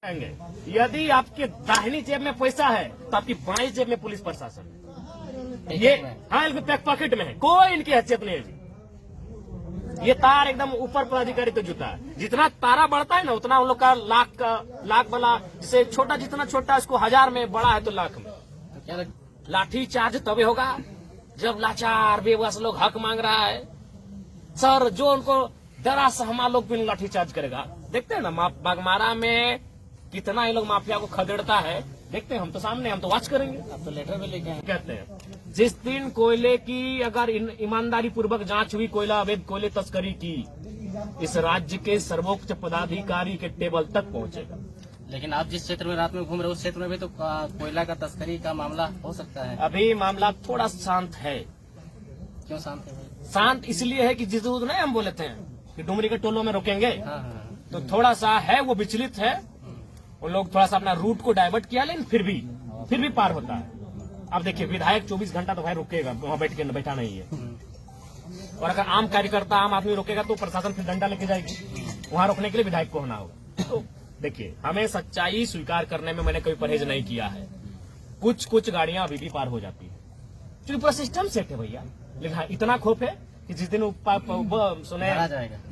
यदि आपके दाहिनी जेब में पैसा है तो आपकी बाईं जेब में पुलिस प्रशासन है। ये हाँ, पॉकेट में है, कोई इनकी हैसियत नहीं है जी। ये तार एकदम ऊपर पदाधिकारी तो जुटा है। जितना तारा बढ़ता है ना उतना उन लोग का लाख वाला, जैसे छोटा जितना छोटा उसको 1000 में, बड़ा है तो लाख में। लाठी चार्ज तभी होगा जब लाचार बेबस लोग हक मांग रहा है। सर जो उनको डरा सहमा लोग भी लाठी चार्ज करेगा। देखते हैं ना बागमारा में कितना ये लोग माफिया को खदेड़ता है, देखते हैं। हम तो सामने, हम तो वॉच करेंगे। अब तो लेटर में लेके कहते हैं जिस दिन कोयले की अगर ईमानदारी पूर्वक जांच हुई, कोयला अवैध कोयले तस्करी की, इस राज्य के सर्वोच्च पदाधिकारी के टेबल तक पहुंचेगा। लेकिन आप जिस क्षेत्र में रात में घूम रहे हो उस क्षेत्र में भी तो कोयला का तस्करी का मामला हो सकता है। अभी मामला थोड़ा शांत है। क्यों शांत है भाई? शांत इसलिए है कि जिस नहीं हम बोले थे कि डुमरी के टोलों में रोकेंगे, हाँ। तो थोड़ा सा है वो विचलित है। उन लोग थोड़ा सा अपना रूट को डाइवर्ट किया, लेकिन फिर भी पार होता है। अब देखिए विधायक 24 घंटा तो भाई रुकेगा, वहां बैठा नहीं है। और अगर आम कार्यकर्ता, आम आदमी रोकेगा तो प्रशासन फिर डंडा लेके जाएगी। वहां रोकने के लिए विधायक को होना होगा। तो देखिए, हमें सच्चाई स्वीकार करने में मैंने कभी परहेज नहीं किया है। कुछ गाड़ियां अभी भी पार हो जाती है क्योंकि पूरा सिस्टम सेट है भैया। लेकिन हाँ, इतना खौफ है कि जिस दिन सुने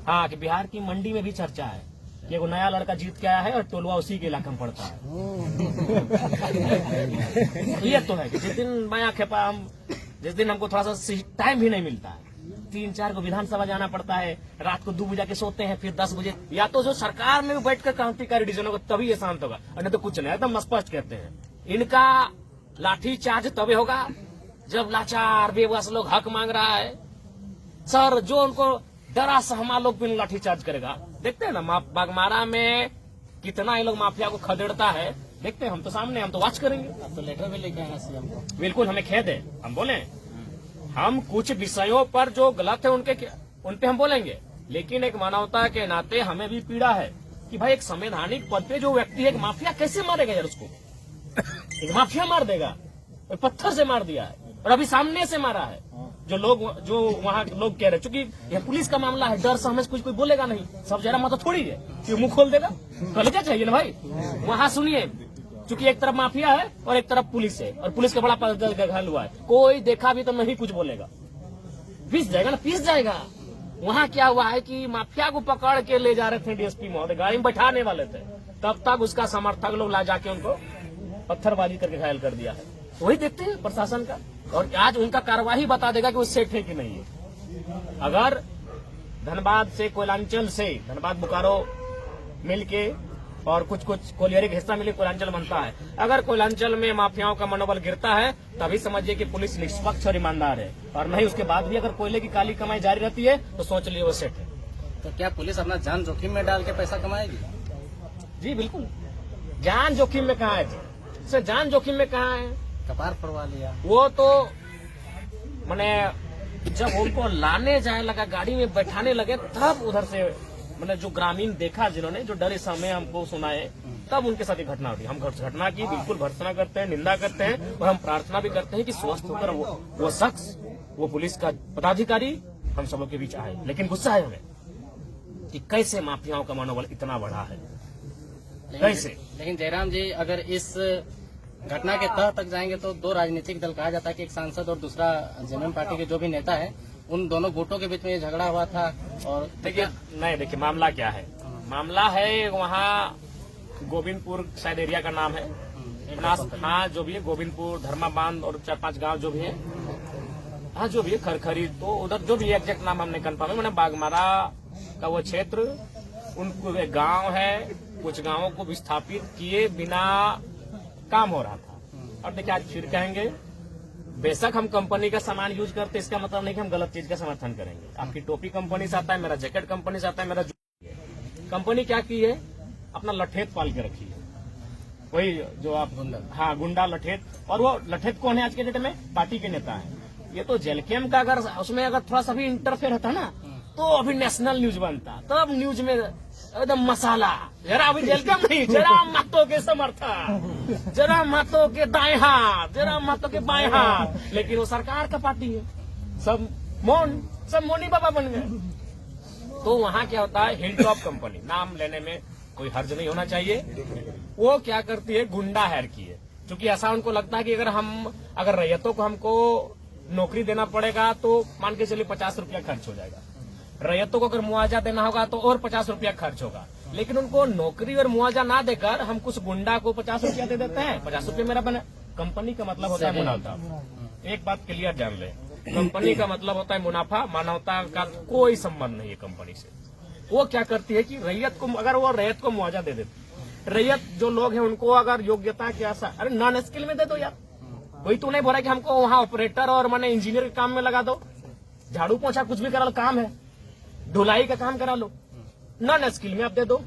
हाँ कि बिहार की मंडी में भी चर्चा है कि एगो नया लड़का जीत के आया है और टोलवा उसी के इलाके में पड़ता है। ये तो है कि जिस दिन हमको थोड़ा सा टाइम भी नहीं मिलता है, 3-4 को विधानसभा जाना पड़ता है, रात को 2 बजे के सोते हैं, फिर 10 बजे, या तो जो सरकार में भी बैठकर क्रांतिकारी डिसीजन होगा तभी ये शांत होगा, और नहीं तो कुछ नहीं। एकदम स्पष्ट कहते हैं इनका लाठी चार्ज तभी होगा जब लाचार बेबस लोग हक मांग रहा है। सर जो उनको डरा सहमा लोग भी लाठी चार्ज करेगा। देखते हैं ना बागमारा में कितना ये लोग माफिया को खदेड़ता है, देखते हैं। हम तो सामने, हम तो वॉच करेंगे। अब तो लेटर भी लेके आए सीएम को। बिल्कुल, हमें खेद है। हम बोले हम कुछ विषयों पर जो गलत है उन पे हम बोलेंगे, लेकिन एक मानवता के नाते हमें भी पीड़ा है कि भाई एक संवैधानिक पद पे जो व्यक्ति है, एक माफिया कैसे मारेगा यार उसको? एक माफिया मार देगा, पत्थर से मार दिया है और अभी सामने से मारा है। जो वहाँ लोग कह रहे, चूंकि यह पुलिस का मामला है, डर से हमें कुछ कोई बोलेगा नहीं। सब जरा मत थोड़ी है कि मुंह खोल देगा, कलेजा चाहिए ना भाई। वहाँ सुनिए, चूंकि एक तरफ माफिया है और एक तरफ पुलिस है, और पुलिस का बड़ा घायल हुआ है। कोई देखा भी तो नहीं कुछ बोलेगा, पीस जाएगा। वहाँ क्या हुआ है कि माफिया को पकड़ के ले जा रहे थे डीएसपी महोदय, गाड़ी में बैठाने वाले थे, तब तक उसका समर्थक लोग ला जाके उनको पत्थरबाजी करके घायल कर दिया है। वही देखते हैं प्रशासन का, और आज उनका कार्यवाही बता देगा कि वो सेठ है कि नहीं है। अगर धनबाद से, कोयलांचल से, धनबाद बोकारो मिलके और कुछ कोलियरी का हिस्सा मिले कोयलांचल बनता है, अगर कोयलांचल में माफियाओं का मनोबल गिरता है तभी समझिए कि पुलिस निष्पक्ष और ईमानदार है, और नहीं उसके बाद भी अगर कोयले की काली कमाई जारी रहती है तो सोच लिए वो सेठ है। तो क्या पुलिस अपना जान जोखिम में डाल के पैसा कमाएगी? जी बिल्कुल। जान जोखिम में कहाँ है जी? सर जान जोखिम में कहाँ है? कपार फोड़वा लिया। वो तो मैंने जब उनको लाने जाने लगा, गाड़ी में बैठाने लगे, तब उधर से मैंने जो ग्रामीण देखा, जिन्होंने जो डरे समय हमको सुनाए, तब उनके साथ ये घटना हुई। हम घटना की बिल्कुल भर्त्सना करते हैं, निंदा करते हैं, और हम प्रार्थना भी करते हैं कि स्वस्थ होकर वो शख्स, वो पुलिस का पदाधिकारी हम सबों के बीच आए। लेकिन गुस्सा है हमें कि कैसे माफियाओं का मनोबल इतना बढ़ा है, कैसे। लेकिन जयराम जी, अगर इस घटना के तह तक जाएंगे तो 2 राजनीतिक दल, कहा जाता है कि एक सांसद और दूसरा जेएमएम पार्टी के जो भी नेता है, उन दोनों गुटों के बीच में ये झगड़ा हुआ था। और देखिए मामला क्या है? मामला है वहाँ गोविंदपुर शायद एरिया का नाम है, हाँ जो भी है, गोविंदपुर, धर्मा बांध और 4-5 गांव जो भी है, हाँ जो भी है, खरखरी, तो उधर जो भी एग्जैक्ट नाम हमने कन्फर्म है। मैंने बागमारा का वो क्षेत्र, उनको एक गाँव है, कुछ गाँवों को विस्थापित किए बिना काम हो रहा था। और देखिए आज फिर कहेंगे, बेशक हम कंपनी का सामान यूज करते, इसका मतलब नहीं कि हम गलत चीज का समर्थन करेंगे। आपकी टोपी कंपनी से आता है, मेरा जैकेट कंपनी से आता है, मेरा कंपनी क्या की है, अपना लठेत पाल के रखी है, वही जो आप हाँ गुंडा लठेत। और वो लठेत कौन है आज के डेट में? पार्टी के नेता है। ये तो जेलकेम का अगर उसमें अगर थोड़ा सा भी इंटरफेयर होता ना, तो अभी नेशनल न्यूज बनता, तब न्यूज में एकदम मसाला। जरा अभी जेलकम नहीं, जरा महतो के समर्थक, जरा महतो के दाएं हाथ, जरा महतो के बाएं हाथ। लेकिन वो सरकार का पार्टी है, सब मोनी बाबा बन गए। तो वहाँ क्या होता है, हिल टॉप कंपनी, नाम लेने में कोई हर्ज नहीं होना चाहिए। वो क्या करती है, गुंडा हायर की है, क्योंकि ऐसा उनको लगता है कि अगर रैयतों को हमको नौकरी देना पड़ेगा तो मान के चलिए 50 रुपया खर्च हो जाएगा, रैयतों को अगर मुआवजा देना होगा तो और 50 रुपया खर्च होगा, लेकिन उनको नौकरी और मुआवजा ना देकर हम कुछ गुंडा को 50 रुपया दे देते हैं, 50 रुपया मेरा बने। कंपनी का मतलब होता है मुनाफा। एक बात क्लियर जान ले, कंपनी का मतलब होता है मुनाफा, मानवता का कोई संबंध नहीं है कंपनी से। वो क्या करती है कि रैयत को, अगर वो रैयत को मुआवजा दे देती, रैयत जो लोग हैं उनको अगर योग्यता के आसार, अरे नॉन स्किल में दे दो यार, कोई तो नहीं बोल रहा कि हमको वहाँ ऑपरेटर और माने इंजीनियर के काम में लगा दो, झाड़ू पोछा कुछ भी करा लो, काम है ढुलाई का काम करा लो, नॉन स्किल में आप दे दो।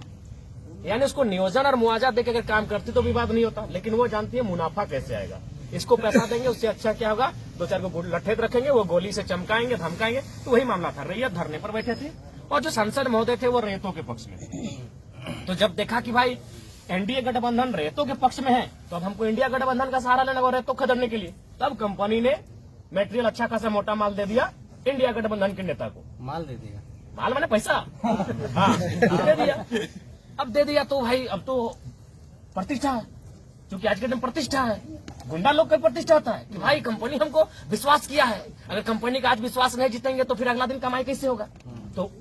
यानी उसको नियोजन और मुआवजा देकर अगर काम करती तो विवाद नहीं होता, लेकिन वो जानती है मुनाफा कैसे आएगा, इसको पैसा देंगे उससे अच्छा क्या होगा, 2-4 को लट्ठे रखेंगे, वो गोली से चमकाएंगे धमकाएंगे। तो वही मामला था, रैयत धरने पर बैठे थे और जो सांसद महोदय थे वो रैयतों के पक्ष में थे। तो जब देखा कि भाई एनडीए गठबंधन रैयतों के पक्ष में है, तो अब हमको इंडिया गठबंधन का सहारा लेना होगा रैयतों को खदेड़ने के लिए। तब कंपनी ने मेटेरियल अच्छा खासा मोटा माल दे दिया इंडिया गठबंधन के नेता को। माल दे दिया, माल मैंने पैसा हाँ दे दिया। अब दे दिया तो भाई अब तो प्रतिष्ठा है, क्योंकि आज के दिन प्रतिष्ठा है, गुंडा लोग का प्रतिष्ठा होता है कि भाई कंपनी हमको विश्वास किया है, अगर कंपनी का आज विश्वास नहीं जीतेंगे तो फिर अगला दिन कमाई कैसे होगा। तो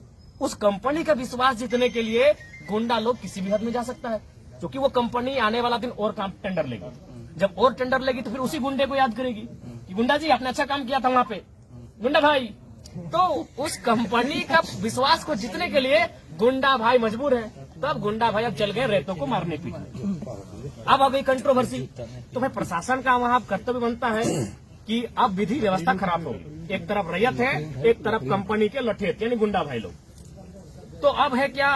उस कंपनी का विश्वास जीतने के लिए गुंडा लोग किसी भी हद में जा सकता है, क्योंकि वो कंपनी आने वाला दिन और काम टेंडर लेगी, जब और टेंडर लेगी तो फिर उसी गुंडे को याद करेगी कि गुंडा जी आपने अच्छा काम किया था वहां पे, गुंडा भाई। तो उस कंपनी का विश्वास को जीतने के लिए गुंडा भाई मजबूर है। तो अब गुंडा भाई अब चल गए रैयतों को मारने पीटने। अब आ गई कंट्रोवर्सी। तो भाई प्रशासन का वहां कर्तव्य बनता है कि अब विधि व्यवस्था खराब होगी, एक तरफ रैयत है, एक तरफ कंपनी के लठेत यानी गुंडा भाई लोग। तो अब है क्या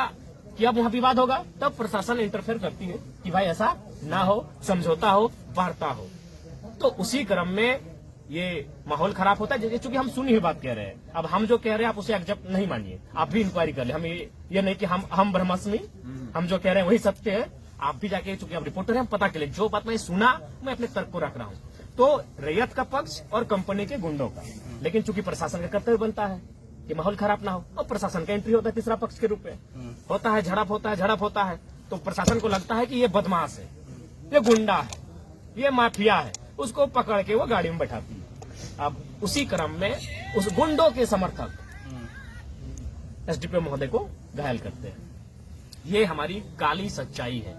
कि अब वहां विवाद होगा, तब प्रशासन इंटरफेयर करती है कि भाई ऐसा ना हो, समझौता हो, वार्ता हो। तो उसी क्रम में ये माहौल खराब होता है, चूंकि हम सुनी हुई बात कह रहे हैं। अब हम जो कह रहे हैं आप उसे एक्सेप्ट नहीं मानिए, आप भी इंक्वायरी कर ले। हम ये नहीं कि हम ब्रह्मास्त्र नहीं, हम जो कह रहे हैं वही सत्य है। आप भी जाके, चूंकि आप रिपोर्टर हैं, पता कर ले। जो बात मैंने सुना मैं अपने तर्क को रख रहा हूँ। तो रैयत का पक्ष और कंपनी के गुंडों का, लेकिन चूंकि प्रशासन का कर्तव्य बनता है कि माहौल खराब ना हो, और प्रशासन का एंट्री होता है तीसरा पक्ष के रूप में। होता है झड़प होता है, तो प्रशासन को लगता है कि ये बदमाश है, ये गुंडा है, ये माफिया है, उसको पकड़ के वो गाड़ी में बैठाती है। अब उसी क्रम में उस गुंडों के समर्थक एसडीपीओ महोदय को घायल करते हैं। ये हमारी काली सच्चाई है।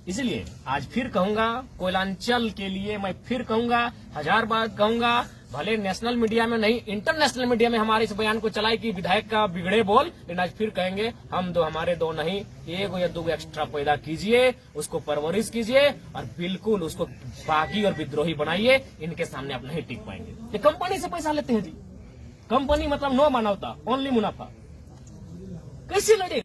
इसलिए आज फिर कहूंगा, कोयलांचल के लिए मैं फिर कहूंगा, 1000 बार कहूंगा, भले नेशनल मीडिया में नहीं इंटरनेशनल मीडिया में हमारे इस बयान को चलाए कि विधायक का बिगड़े बोल, लेकिन आज फिर कहेंगे हम दो हमारे दो नहीं, 1 या 2 एक्स्ट्रा पैदा कीजिए, उसको परवरिश कीजिए और बिल्कुल उसको बागी और विद्रोही बनाइए। इनके सामने आप नहीं टिक पाएंगे। ये कंपनी से पैसा लेते हैं जी, कंपनी मतलब नो मानवता, ओनली मुनाफा, कैसे लड़े।